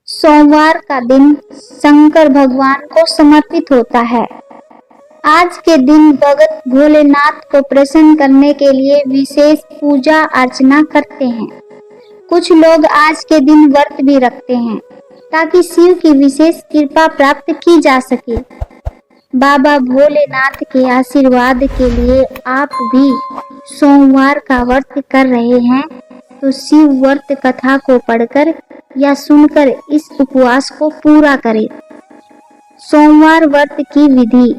सोमवार का दिन शंकर भगवान को समर्पित होता है। आज के दिन भगत भोलेनाथ को प्रसन्न करने के लिए विशेष पूजा अर्चना करते हैं। कुछ लोग आज के दिन व्रत भी रखते हैं ताकि शिव की विशेष कृपा प्राप्त की जा सके। बाबा भोलेनाथ के आशीर्वाद के लिए आप भी सोमवार का व्रत कर रहे हैं तो शिव व्रत कथा को पढ़कर या सुनकर इस उपवास को पूरा करें। सोमवार व्रत की विधि।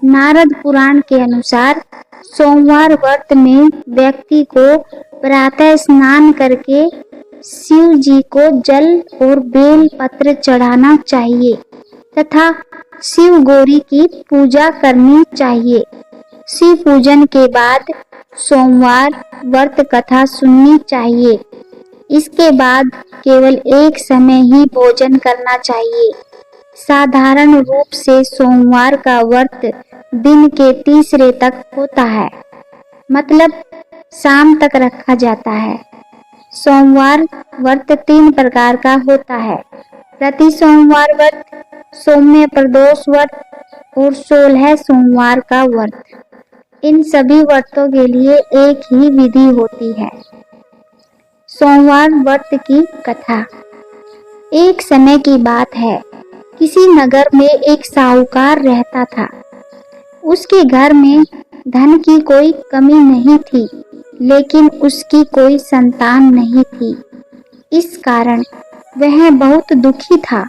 नारद पुराण के अनुसार सोमवार व्रत में व्यक्ति को प्रातः स्नान करके शिव जी को जल और बेल पत्र चढ़ाना चाहिए तथा शिव गौरी की पूजा करनी चाहिए। शिव पूजन के बाद सोमवार व्रत कथा सुननी चाहिए। इसके बाद केवल एक समय ही भोजन करना चाहिए। साधारण रूप से सोमवार का व्रत दिन के तीसरे तक होता है, मतलब शाम तक रखा जाता है। सोमवार व्रत 3 प्रकार का होता है: प्रति सोमवार व्रत, सौम्य प्रदोष व्रत और 16 सोमवार का व्रत। इन सभी व्रतों के लिए एक ही विधि होती है। सोमवार व्रत की कथा। एक समय की बात है, किसी नगर में एक साहूकार रहता था। उसके घर में धन की कोई कमी नहीं थी, लेकिन उसकी कोई संतान नहीं थी। इस कारण वह बहुत दुखी था।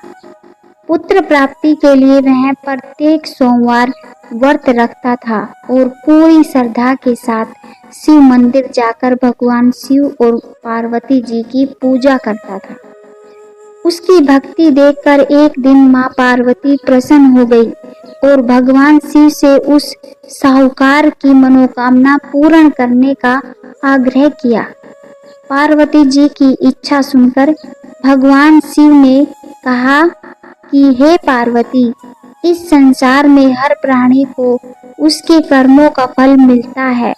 पुत्र प्राप्ति के लिए वह प्रत्येक सोमवार व्रत रखता था और पूरी श्रद्धा के साथ शिव मंदिर जाकर भगवान शिव और पार्वती जी की पूजा करता था। उसकी भक्ति देखकर एक दिन मां पार्वती प्रसन्न हो गई और भगवान शिव से उस साहूकार की मनोकामना पूर्ण करने का आग्रह किया। पार्वती जी की इच्छा सुनकर भगवान शिव ने कहा कि हे पार्वती, इस संसार में हर प्राणी को उसके कर्मों का फल मिलता है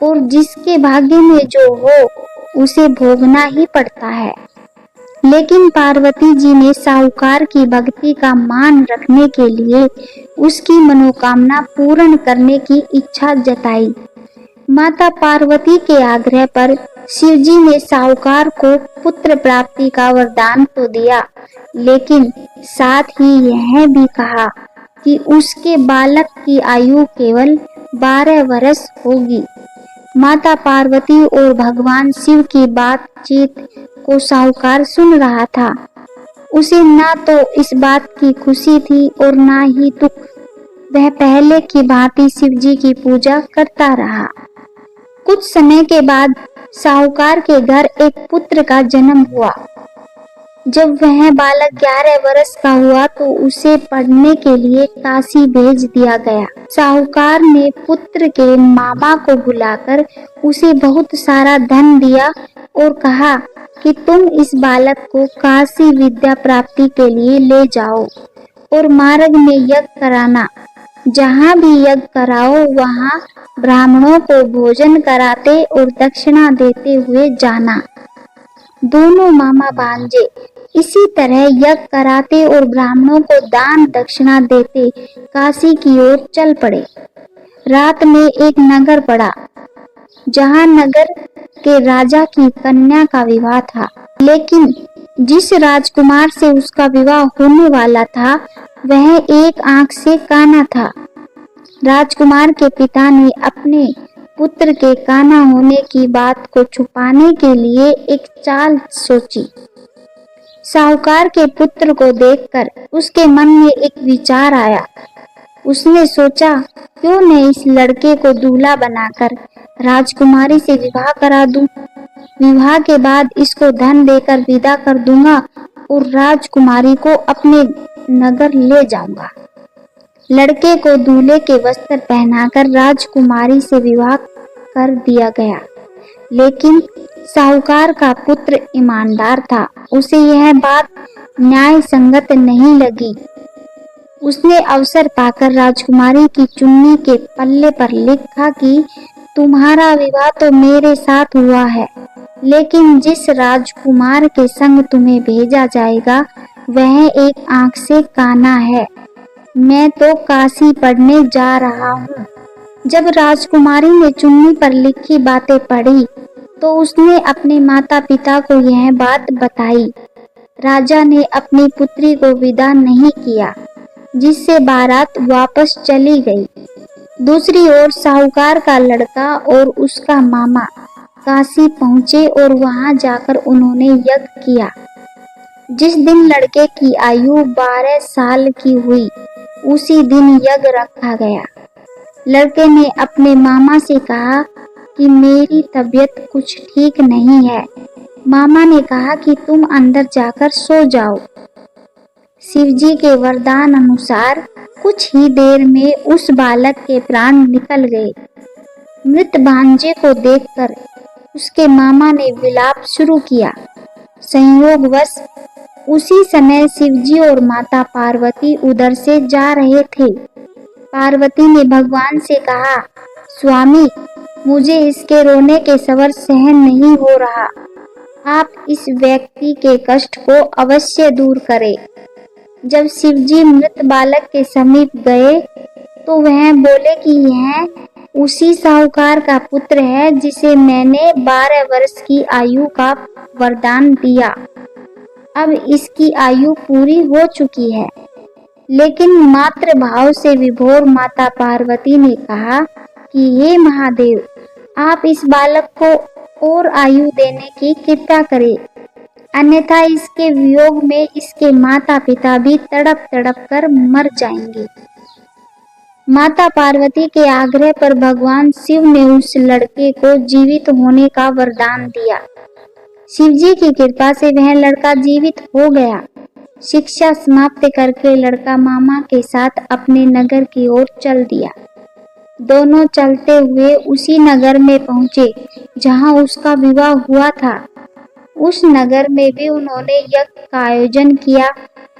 और जिसके भाग्य में जो हो उसे भोगना ही पड़ता है। लेकिन पार्वती जी ने साहूकार की भक्ति का मान रखने के लिए उसकी मनोकामना पूर्ण करने की इच्छा जताई। माता पार्वती के आग्रह पर शिव जी ने साहूकार को पुत्र प्राप्ति का वरदान तो दिया, लेकिन साथ ही यह भी कहा कि उसके बालक की आयु केवल 12 वर्ष होगी। माता पार्वती और भगवान शिव की बातचीत को साहूकार सुन रहा था। उसे ना तो इस बात की खुशी थी और ना ही दुख। वह पहले की भांति शिव जी की पूजा करता रहा। कुछ समय के बाद साहूकार के घर एक पुत्र का जन्म हुआ। जब वह बालक 11 वर्ष का हुआ तो उसे पढ़ने के लिए काशी भेज दिया गया। साहूकार ने पुत्र के मामा को बुलाकर उसे बहुत सारा धन दिया और कहा कि तुम इस बालक को काशी विद्या प्राप्ति के लिए ले जाओ और मार्ग में यज्ञ कराना। जहाँ भी यज्ञ कराओ वहाँ ब्राह्मणों को भोजन कराते और दक्षिणा देते हुए जाना। दोनों मामा भांजे इसी तरह यज्ञ कराते और ब्राह्मणों को दान दक्षिणा देते काशी की ओर चल पड़े। रात में एक नगर पड़ा, जहाँ नगर के राजा की कन्या का विवाह था। लेकिन जिस राजकुमार से उसका विवाह होने वाला था वह एक आंख से काना था। राजकुमार के पिता ने अपने पुत्र के काना होने की बात को छुपाने के लिए एक चाल सोची। साहूकार के पुत्र को देखकर उसके मन में एक विचार आया। उसने सोचा, क्यों न इस लड़के को दूल्हा बनाकर राजकुमारी से विवाह करा दूं। विवाह के बाद इसको धन देकर विदा कर दूंगा और राजकुमारी को अपने नगर ले जाऊंगा। लड़के को दूल्हे के वस्त्र पहनाकर राजकुमारी से विवाह कर दिया गया। लेकिन साहूकार का पुत्र ईमानदार था। उसे यह बात न्याय संगत नहीं लगी। उसने अवसर पाकर राजकुमारी की चुन्नी के पल्ले पर लिखा कि तुम्हारा विवाह तो मेरे साथ हुआ है, लेकिन जिस राजकुमार के संग तुम्हें भेजा जाएगा वह एक आंख से काना है। मैं तो काशी पढ़ने जा रहा हूँ। जब राजकुमारी ने चुन्नी पर लिखी बातें पढ़ी तो उसने अपने माता पिता को यह बात बताई। राजा ने अपनी पुत्री को विदा नहीं किया, जिससे बारात वापस चली गई। दूसरी ओर साहूकार का लड़का और उसका मामा काशी पहुंचे और वहां जाकर उन्होंने यज्ञ किया। जिस दिन लड़के की आयु 12 साल की हुई उसी दिन यज्ञ रखा गया। लड़के ने अपने मामा से कहा कि मेरी तबीयत कुछ ठीक नहीं है। मामा ने कहा कि तुम अंदर जाकर सो जाओ। शिवजी के वरदान अनुसार कुछ ही देर में उस बालक के प्राण निकल गए। मृत भांजे को देखकर उसके मामा ने विलाप शुरू किया। संयोगवश उसी समय शिवजी और माता पार्वती उधर से जा रहे थे। पार्वती ने भगवान से कहा, स्वामी, मुझे इसके रोने के स्वर सहन नहीं हो रहा। आप इस व्यक्ति के कष्ट को अवश्य दूर करें। जब शिवजी मृत बालक के समीप गए तो वह बोले कि यह उसी साहूकार का पुत्र है जिसे मैंने 12 वर्ष की आयु का वरदान दिया। अब इसकी आयु पूरी हो चुकी है। लेकिन मातृ भाव से विभोर माता पार्वती ने कहा कि हे महादेव, आप इस बालक को और आयु देने की कृपा करें, अन्यथा इसके वियोग में इसके माता पिता भी तड़प तड़प कर मर जाएंगे। माता पार्वती के आग्रह पर भगवान शिव ने उस लड़के को जीवित होने का वरदान दिया। शिवजी की कृपा से वह लड़का जीवित हो गया। शिक्षा समाप्त करके लड़का मामा के साथ अपने नगर की ओर चल दिया। दोनों चलते हुए उसी नगर में पहुंचे जहां उसका विवाह हुआ था। उस नगर में भी उन्होंने यज्ञ का आयोजन किया।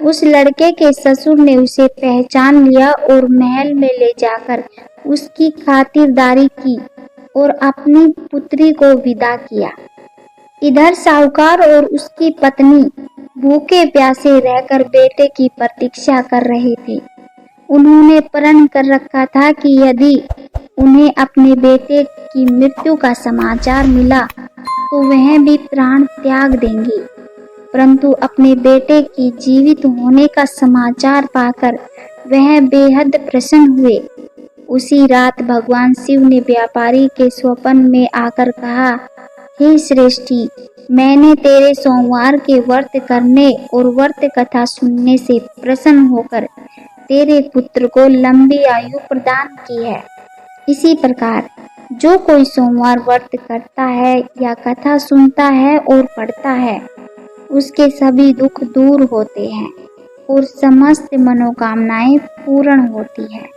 उस लड़के के ससुर ने उसे पहचान लिया और महल में ले जाकर उसकी खातिरदारी की और अपनी पुत्री को विदा किया। इधर साहूकार और उसकी पत्नी भूखे प्यासे रहकर बेटे की प्रतीक्षा कर रहे थे। उन्होंने प्रण कर रखा था कि यदि उन्हें अपने बेटे की मृत्यु का समाचार मिला तो वह भी प्राण त्याग देंगे। परंतु अपने बेटे की जीवित होने का समाचार पाकर वह बेहद प्रसन्न हुए। उसी रात भगवान शिव ने व्यापारी के स्वप्न में आकर कहा, हे श्रेष्ठी, मैंने तेरे सोमवार के व्रत करने और व्रत कथा सुनने से प्रसन्न होकर तेरे पुत्र को लंबी आयु प्रदान की है। इसी प्रकार जो कोई सोमवार व्रत करता है या कथा सुनता है और पढ़ता है, उसके सभी दुख दूर होते हैं और समस्त मनोकामनाएं पूर्ण होती हैं।